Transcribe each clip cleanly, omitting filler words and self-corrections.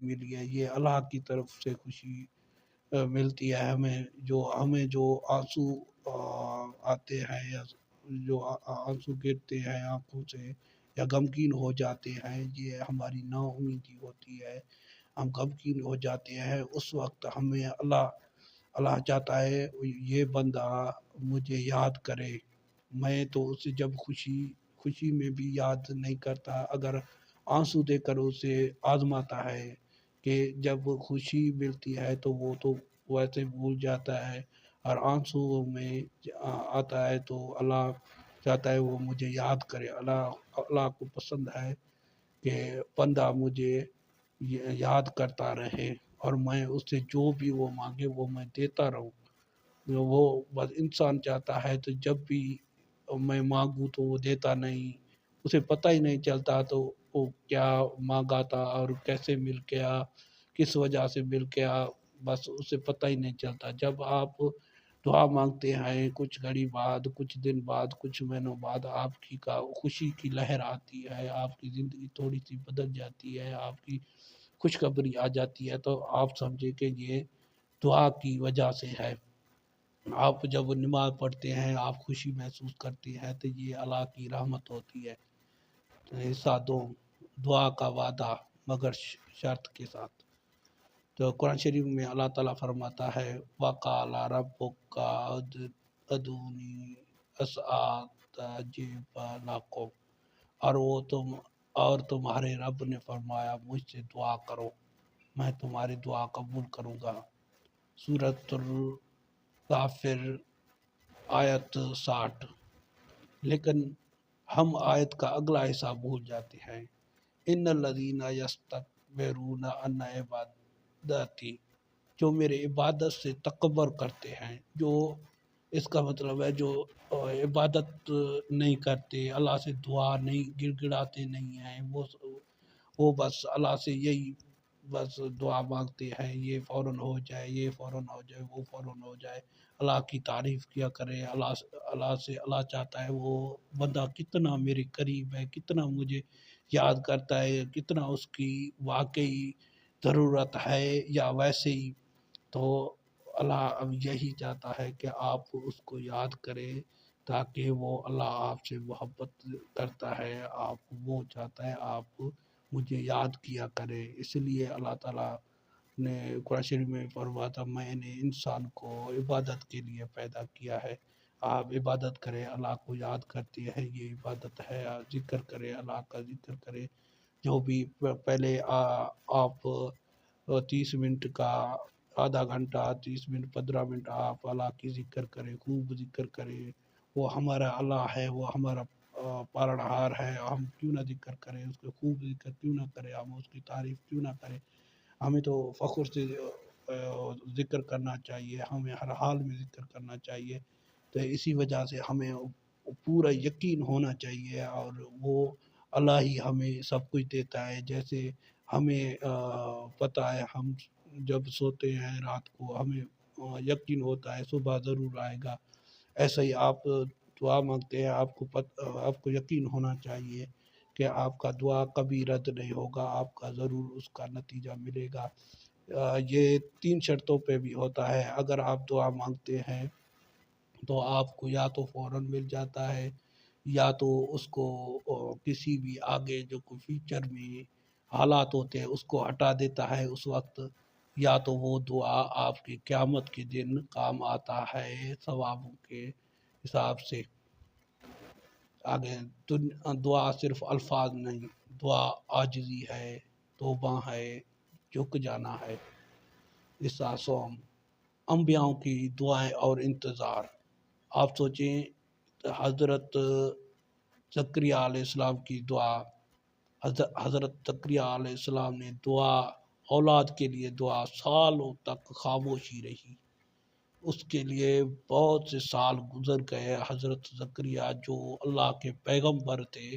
ملی ہے، یہ اللہ کی طرف سے خوشی ملتی ہے ہمیں جو آنسو آتے ہیں یا جو آنسو گرتے ہیں آنکھوں سے یا غمگین ہو جاتے ہیں، یہ ہماری نا امیدی ہوتی ہے، ہم غمگین ہو جاتے ہیں، اس وقت ہمیں اللہ چاہتا ہے یہ بندہ مجھے یاد کرے۔ میں تو اسے جب خوشی میں بھی یاد نہیں کرتا، اگر آنسو دے کر اسے آزماتا ہے کہ جب خوشی ملتی ہے تو وہ تو ویسے بھول جاتا ہے، اور آنسو میں آتا ہے تو اللہ چاہتا ہے وہ مجھے یاد کرے۔ اللہ کو پسند ہے کہ بندہ مجھے یاد کرتا رہے، اور میں اس سے جو بھی وہ مانگے وہ میں دیتا رہوں۔ وہ بس انسان چاہتا ہے تو جب بھی میں مانگوں تو وہ دیتا نہیں، اسے پتہ ہی نہیں چلتا تو وہ کیا مانگا تھا اور کیسے مل گیا، کس وجہ سے مل گیا، بس اسے پتہ ہی نہیں چلتا۔ جب آپ دعا مانگتے ہیں، کچھ گھڑی بعد، کچھ دن بعد، کچھ مہینوں بعد آپ کی خوشی کی لہر آتی ہے، آپ کی زندگی تھوڑی سی بدل جاتی ہے، آپ کی خوشخبری آ جاتی ہے، تو آپ سمجھے کہ یہ دعا کی وجہ سے ہے۔ آپ جب نماز پڑھتے ہیں، آپ خوشی محسوس کرتے ہیں تو یہ اللہ کی رحمت ہوتی ہے۔ حصہ دو، دعا کا وعدہ مگر شرط کے ساتھ۔ تو قرآن شریف میں اللہ تعالیٰ فرماتا ہے وَقَالَ رَبُّكَ ادعونی استجب لکم، اور تمہارے رب نے فرمایا مجھ سے دعا کرو، میں تمہاری دعا قبول کروں گا۔ سورۃ الغافر آیت 60۔ لیکن ہم آیت کا اگلا حصہ بھول جاتے ہیں، ان الذین یستکبرون عن عبادتی، جو میرے عبادت سے تکبر کرتے ہیں، جو اس کا مطلب ہے جو عبادت نہیں کرتے، اللہ سے دعا نہیں گڑ گڑاتے نہیں ہیں، وہ بس اللہ سے یہی بس دعا مانگتے ہیں، یہ فوراً ہو جائے، یہ فوراً ہو جائے، وہ فوراً ہو جائے، اللہ کی تعریف کیا کرے، اللہ چاہتا ہے وہ بندہ کتنا میرے قریب ہے، کتنا مجھے یاد کرتا ہے، کتنا اس کی واقعی ضرورت ہے یا ویسے ہی۔ تو اللہ اب یہی چاہتا ہے کہ آپ اس کو یاد کریں، تاکہ وہ اللہ آپ سے محبت کرتا ہے، وہ چاہتا ہے آپ مجھے یاد کیا کرے۔ اس لیے اللہ تعالیٰ نے قرآن شریف میں فرمایا تھا میں نے انسان کو عبادت کے لیے پیدا کیا ہے۔ آپ عبادت کریں، اللہ کو یاد کرتے ہیں، یہ عبادت ہے، ذکر کرے، اللہ کا ذکر کرے۔ جو بھی پہلے آپ 30 منٹ کا آدھا گھنٹہ، 30 منٹ 15 منٹ آپ اللہ کی ذکر کریں، خوب ذکر کریں۔ وہ ہمارا اللہ ہے، وہ ہمارا پالنہار ہے، ہم کیوں نہ ذکر کریں، اس کو خوب ذکر کیوں نہ کریں، ہم اس کی تعریف کیوں نہ کریں۔ ہمیں تو فخر سے ذکر کرنا چاہیے، ہمیں ہر حال میں ذکر کرنا چاہیے۔ تو اسی وجہ سے ہمیں پورا یقین ہونا چاہیے، اور وہ اللہ ہی ہمیں سب کچھ دیتا ہے۔ جیسے ہمیں پتہ ہے ہم جب سوتے ہیں رات کو ہمیں یقین ہوتا ہے صبح ضرور آئے گا، ایسا ہی آپ دعا مانگتے ہیں، آپ کو یقین ہونا چاہیے کہ آپ کا دعا کبھی رد نہیں ہوگا، آپ کا ضرور اس کا نتیجہ ملے گا۔ یہ 3 شرطوں پہ بھی ہوتا ہے، اگر آپ دعا مانگتے ہیں تو آپ کو یا تو فوراً مل جاتا ہے، یا تو اس کو کسی بھی آگے جو کوئی فیوچر میں حالات ہوتے ہیں اس کو ہٹا دیتا ہے اس وقت، یا تو وہ دعا آپ کی قیامت کے دن کام آتا ہے ثوابوں کے حساب سے۔ آگے دعا صرف الفاظ نہیں، دعا عاجزی ہے، توبہ ہے، جھک جانا ہے۔ صوم، انبیاؤں کی دعائیں اور انتظار۔ آپ سوچیں حضرت زکریا علیہ السلام کی دعا، حضرت زکریا علیہ السلام نے دعا اولاد کے لیے دعا، سالوں تک خاموشی رہی، اس کے لیے بہت سے سال گزر گئے۔ حضرت زکریا جو اللہ کے پیغمبر تھے،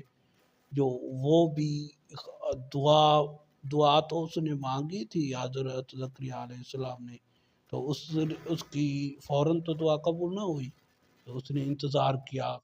جو وہ بھی دعا تو اس نے مانگی تھی حضرت زکریا علیہ السلام نے، تو اس کی فوراً تو دعا قبول نہ ہوئی، تو اس نے انتظار کیا۔